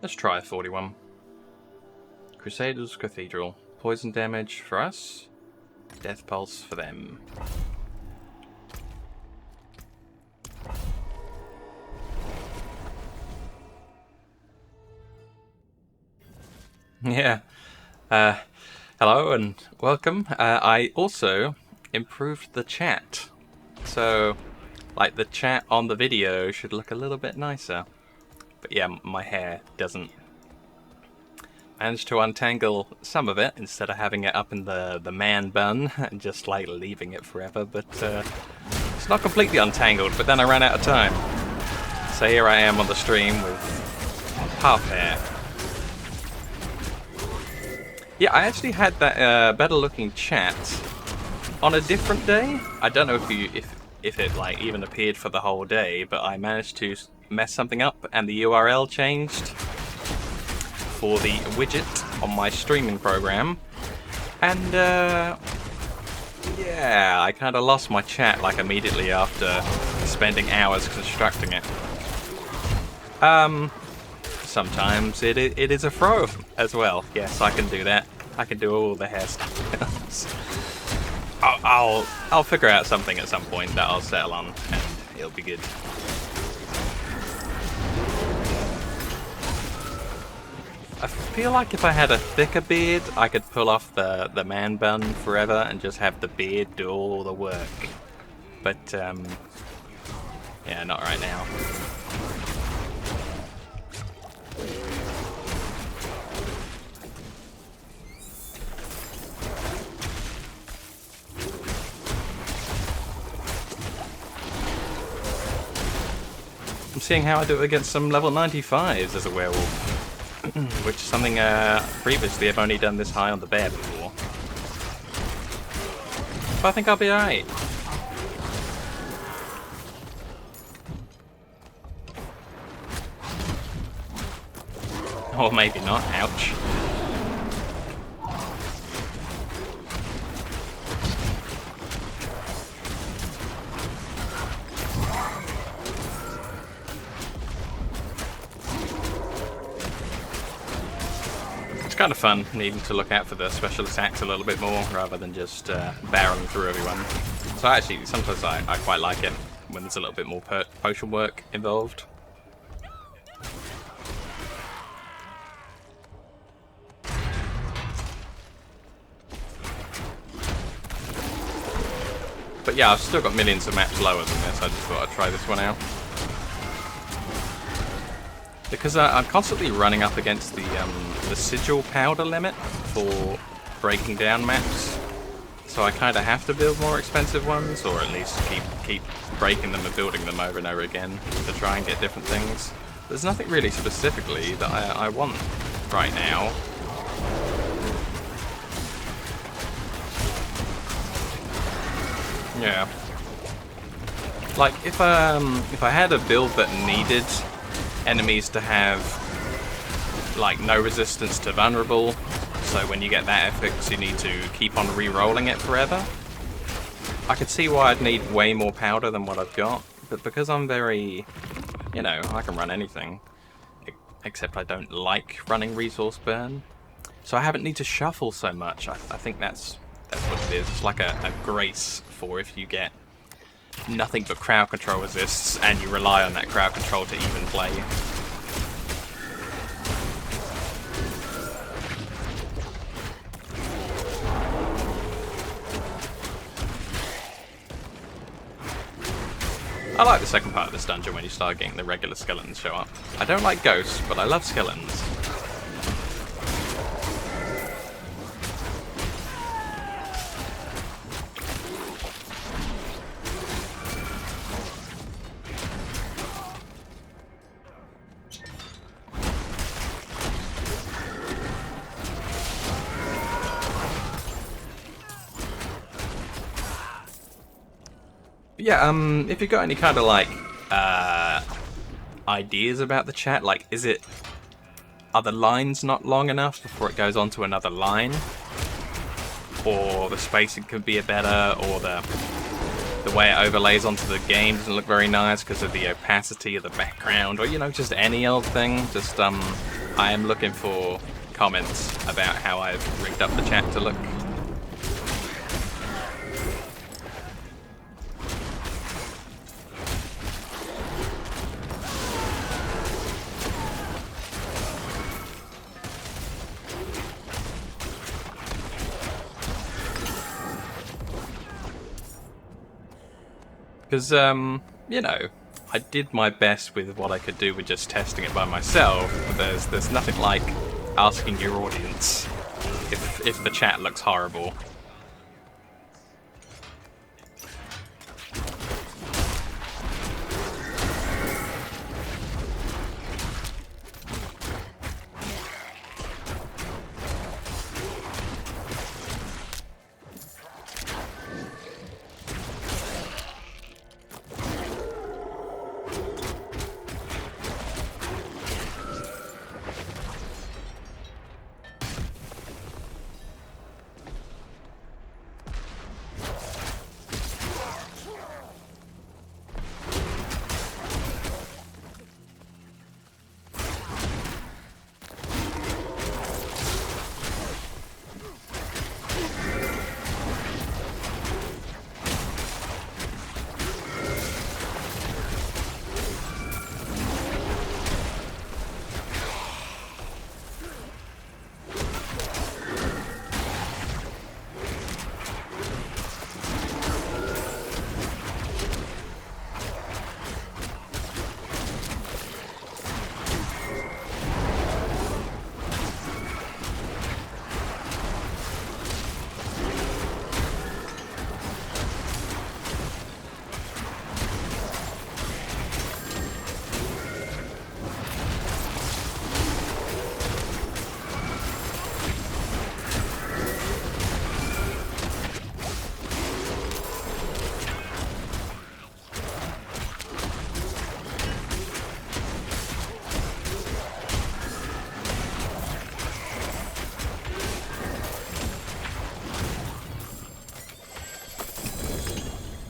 Let's try 41. Crusaders, Cathedral. Poison damage for us. Death pulse for them. Yeah. Hello and welcome. I also improved the chat. So, like, the chat on the video should look a little bit nicer. But yeah, my hair doesn't. Managed to untangle some of it instead of having it up in the man bun and just like leaving it forever. But it's not completely untangled, but then I ran out of time. So here I am on the stream with half hair. Yeah, I actually had that better looking chat on a different day. I don't know if it like even appeared for the whole day, but I managed to mess something up and the URL changed for the widget on my streaming program. And yeah, I kind of lost my chat like immediately after spending hours constructing it. Sometimes it is a throw as well. Yes, I can do that. I can do all the hairstyles. I'll figure out something at some point that I'll settle on, and it'll be good. I feel like if I had a thicker beard, I could pull off the man bun forever and just have the beard do all the work. But yeah, not right now. I'm seeing how I do it against some level 95s as a werewolf, which is something previously I've only done this high on the bear before. But I think I'll be alright. Or maybe not, ouch. It's kind of fun needing to look out for the special attacks a little bit more rather than just barreling through everyone. So actually, sometimes I quite like it when there's a little bit more potion work involved. But yeah, I've still got millions of maps lower than this. I just thought I'd try this one out. Because I'm constantly running up against the sigil powder limit for breaking down maps. So I kind of have to build more expensive ones, or at least keep breaking them and building them over and over again to try and get different things. There's nothing really specifically that I want right now. Yeah. Like if I had a build that needed enemies to have like no resistance to vulnerable, so when you get that effect you need to keep on re-rolling it forever, I could see why I'd need way more powder than what I've got. But because I'm very, you know, I can run anything, except I don't like running resource burn, so I haven't need to shuffle so much. I think that's what it is. It's like a grace for if you get nothing but crowd control resists and you rely on that crowd control to even play. I like the second part of this dungeon when you start getting the regular skeletons show up. I don't like ghosts, but I love skeletons. Yeah, if you've got any kind of like ideas about the chat, like are the lines not long enough before it goes on to another line, or the spacing could be a better, or the way it overlays onto the game doesn't look very nice because of the opacity of the background, or, you know, just any old thing. Just, I am looking for comments about how I've rigged up the chat to look. Because, you know, I did my best with what I could do with just testing it by myself, but there's nothing like asking your audience if the chat looks horrible.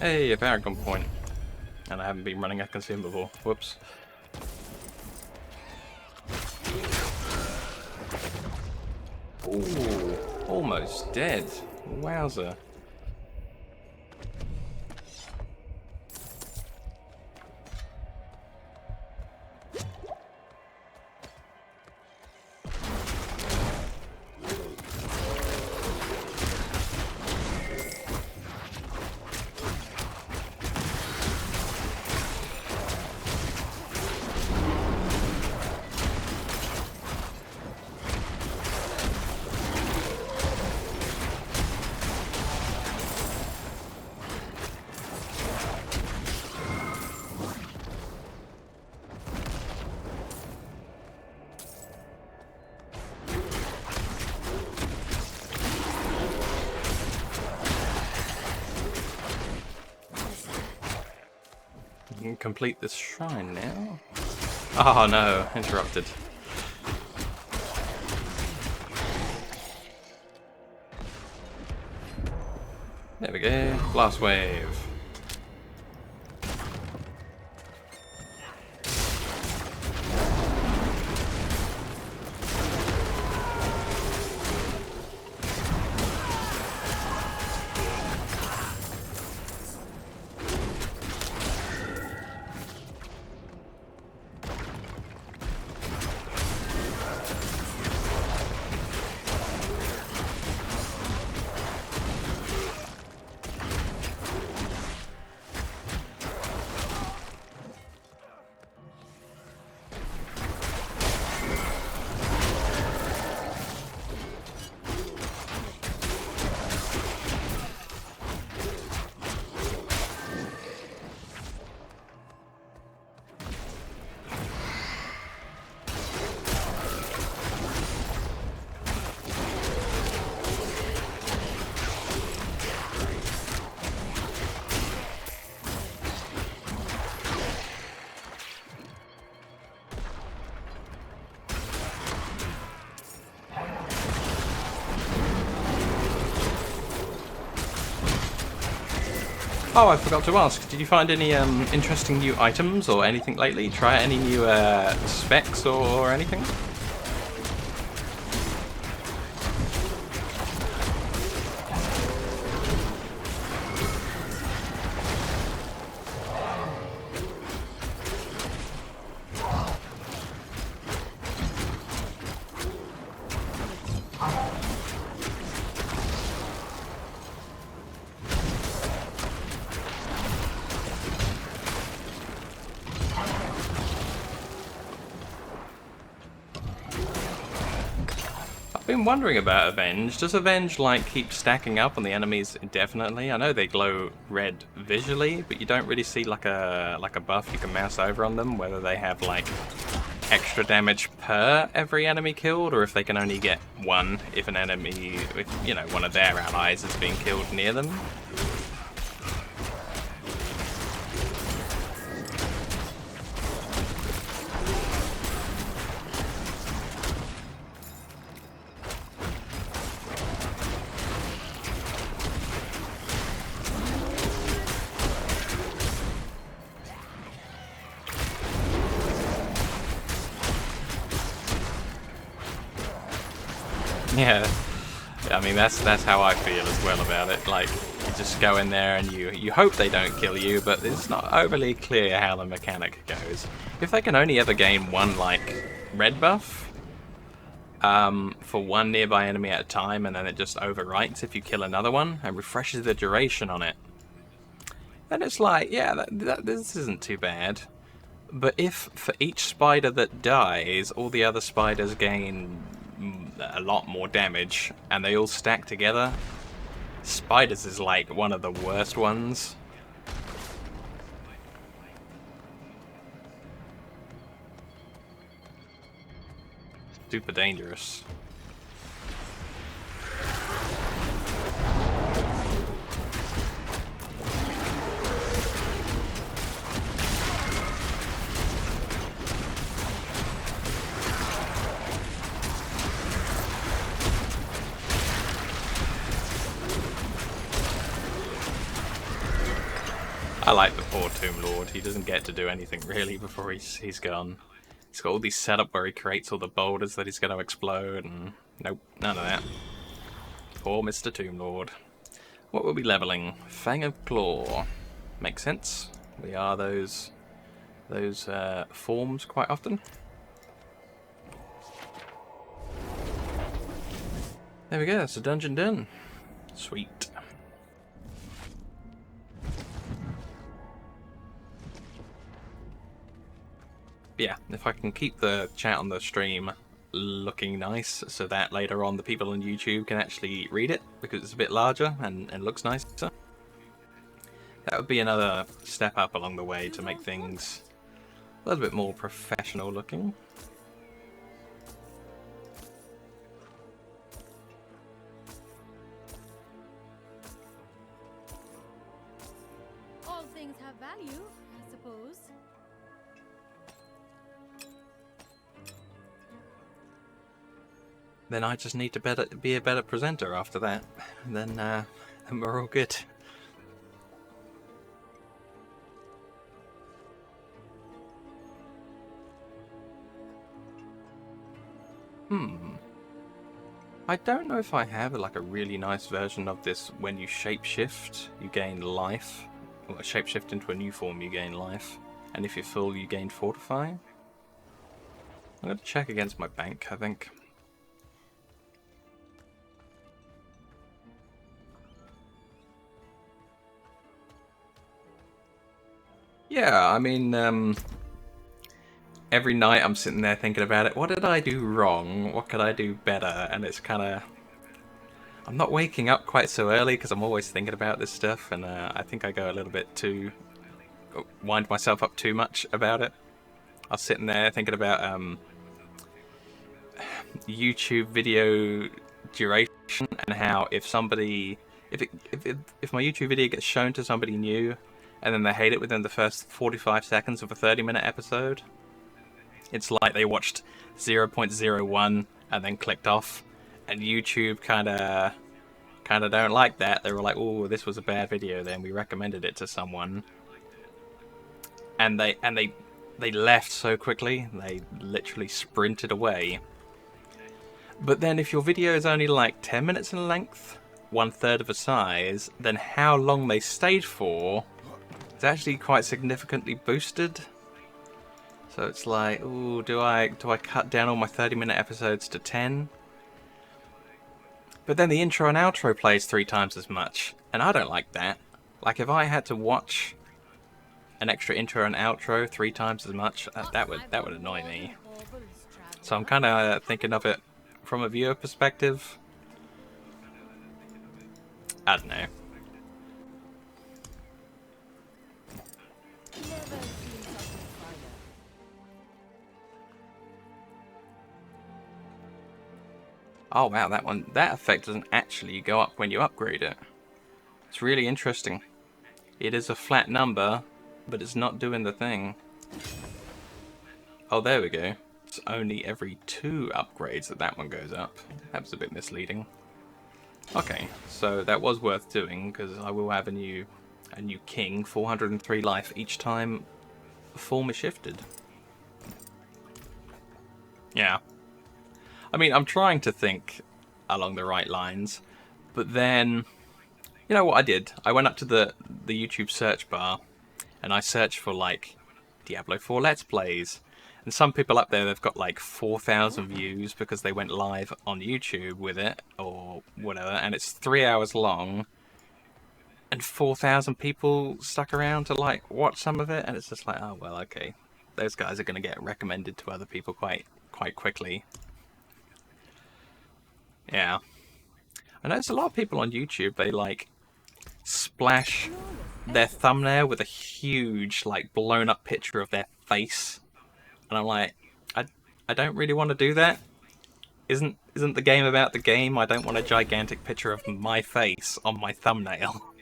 Hey, a Paragon point. And I haven't been running a consumable. Whoops. Ooh, almost dead. Wowzer. Complete this shrine now. Oh no, interrupted. There we go. Blast wave. Oh, I forgot to ask. Did you find any interesting new items or anything lately? Try any new specs or anything? I've been wondering about Avenge. Does Avenge like keep stacking up on the enemies indefinitely? I know they glow red visually, but you don't really see like a buff you can mouse over on them, whether they have like extra damage per every enemy killed, or if they can only get one if an enemy, if you know, one of their allies is being killed near them. Yeah, I mean that's how I feel as well about it. Like you just go in there and you hope they don't kill you, but it's not overly clear how the mechanic goes. If they can only ever gain one like red buff for one nearby enemy at a time, and then it just overwrites if you kill another one and refreshes the duration on it, then it's like, yeah, this isn't too bad. But if for each spider that dies, all the other spiders gain a lot more damage, and they all stack together, spiders is like one of the worst ones. Super dangerous. I like the poor Tomb Lord. He doesn't get to do anything really before he's gone. He's got all these setup where he creates all the boulders that he's going to explode, and nope, none of that. Poor Mr. Tomb Lord. What will we be leveling? Fang of Claw. Makes sense. We are those forms quite often. There we go, that's the dungeon done. Sweet. Yeah, if I can keep the chat on the stream looking nice so that later on the people on YouTube can actually read it because it's a bit larger and looks nicer, that would be another step up along the way to make things a little bit more professional looking. All things have value, I suppose. Then I just need to be a better presenter after that. Then we're all good. I don't know if I have like a really nice version of this. When you shapeshift, you gain life. Or shapeshift into a new form, you gain life. And if you're full, you gain fortify. I'm going to check against my bank, I think. Yeah, I mean, every night I'm sitting there thinking about it. What did I do wrong? What could I do better? And it's kind of... I'm not waking up quite so early because I'm always thinking about this stuff, and I think I go a little bit too... wind myself up too much about it. I was sitting there thinking about YouTube video duration and how if somebody... If my YouTube video gets shown to somebody new and then they hate it within the first 45 seconds of a 30-minute episode, it's like they watched 0.01 and then clicked off, and YouTube kind of kind of don't like that. They were like, "Oh, this was a bad video." Then we recommended it to someone, and they left so quickly. They literally sprinted away. But then, if your video is only like 10 minutes in length, 1/3 of a size, then how long they stayed for is actually quite significantly boosted. So it's like, ooh, do I cut down all my 30-minute episodes to 10? But then the intro and outro plays 3 times as much, and I don't like that. Like, if I had to watch an extra intro and outro 3 times as much, that would annoy me. So I'm kind of thinking of it from a viewer perspective. I don't know. Oh wow, that effect doesn't actually go up when you upgrade it. It's really interesting. It is a flat number, but it's not doing the thing. Oh, there we go. It's only every 2 upgrades that one goes up. That was a bit misleading. Okay, so that was worth doing, because I will have a new king, 403 life each time form is shifted. Yeah. I mean, I'm trying to think along the right lines, but then, you know what I did? I went up to the YouTube search bar, and I searched for, like, Diablo 4 Let's Plays. And some people up there, they've got, like, 4,000 views because they went live on YouTube with it, or whatever, and it's 3 hours long, and 4,000 people stuck around to, like, watch some of it, and it's just like, oh, well, okay. Those guys are going to get recommended to other people quite quickly. Yeah. I notice a lot of people on YouTube, they like splash their thumbnail with a huge, like, blown up picture of their face. And I'm like, I don't really want to do that. Isn't the game about the game? I don't want a gigantic picture of my face on my thumbnail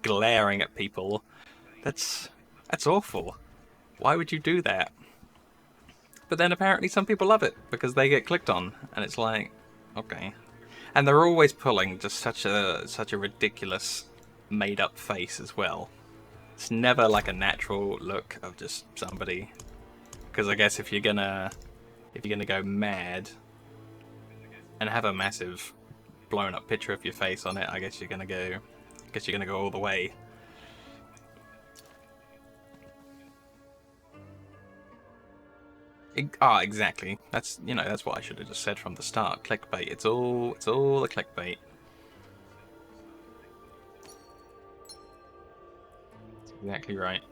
glaring at people. That's awful. Why would you do that? But then apparently some people love it because they get clicked on, and it's like, okay. And they're always pulling just such a ridiculous made-up face as well. It's never like a natural look of just somebody. Because I guess if you're gonna go mad and have a massive blown-up picture of your face on it, I guess you're gonna go all the way. Exactly. That's what I should have just said from the start. Clickbait. It's all a clickbait. That's exactly right.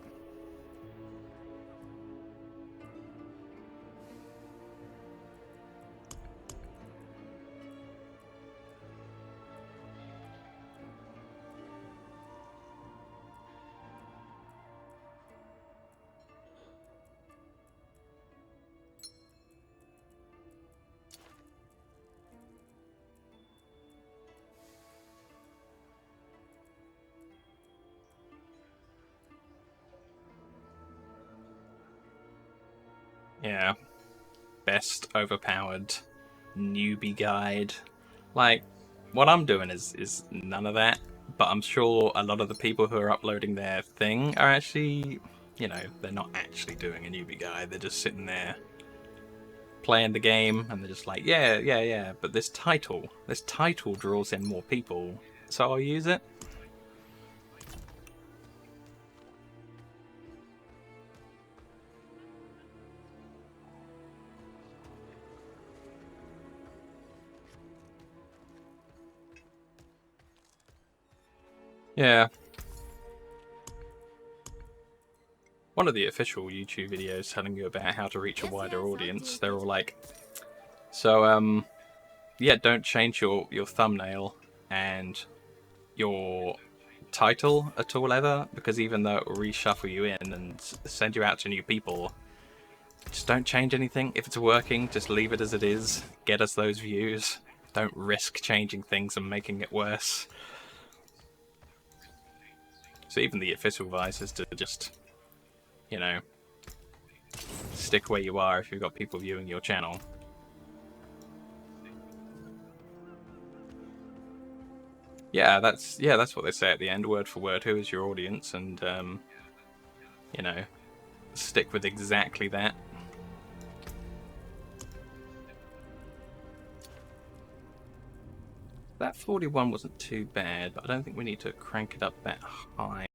Yeah. Best overpowered newbie guide. Like, what I'm doing is none of that, but I'm sure a lot of the people who are uploading their thing are actually, they're not actually doing a newbie guide. They're just sitting there playing the game, and they're just like, yeah, but this title draws in more people, so I'll use it. Yeah. One of the official YouTube videos telling you about how to reach a wider audience, they're all like, so, yeah, don't change your thumbnail and your title at all ever, because even though it will reshuffle you in and send you out to new people, just don't change anything. If it's working, just leave it as it is. Get us those views. Don't risk changing things and making it worse. So even the official advice is to just, stick where you are if you've got people viewing your channel. Yeah, that's what they say at the end, word for word. Who is your audience? And you know, stick with exactly that. That 41 wasn't too bad, but I don't think we need to crank it up that high.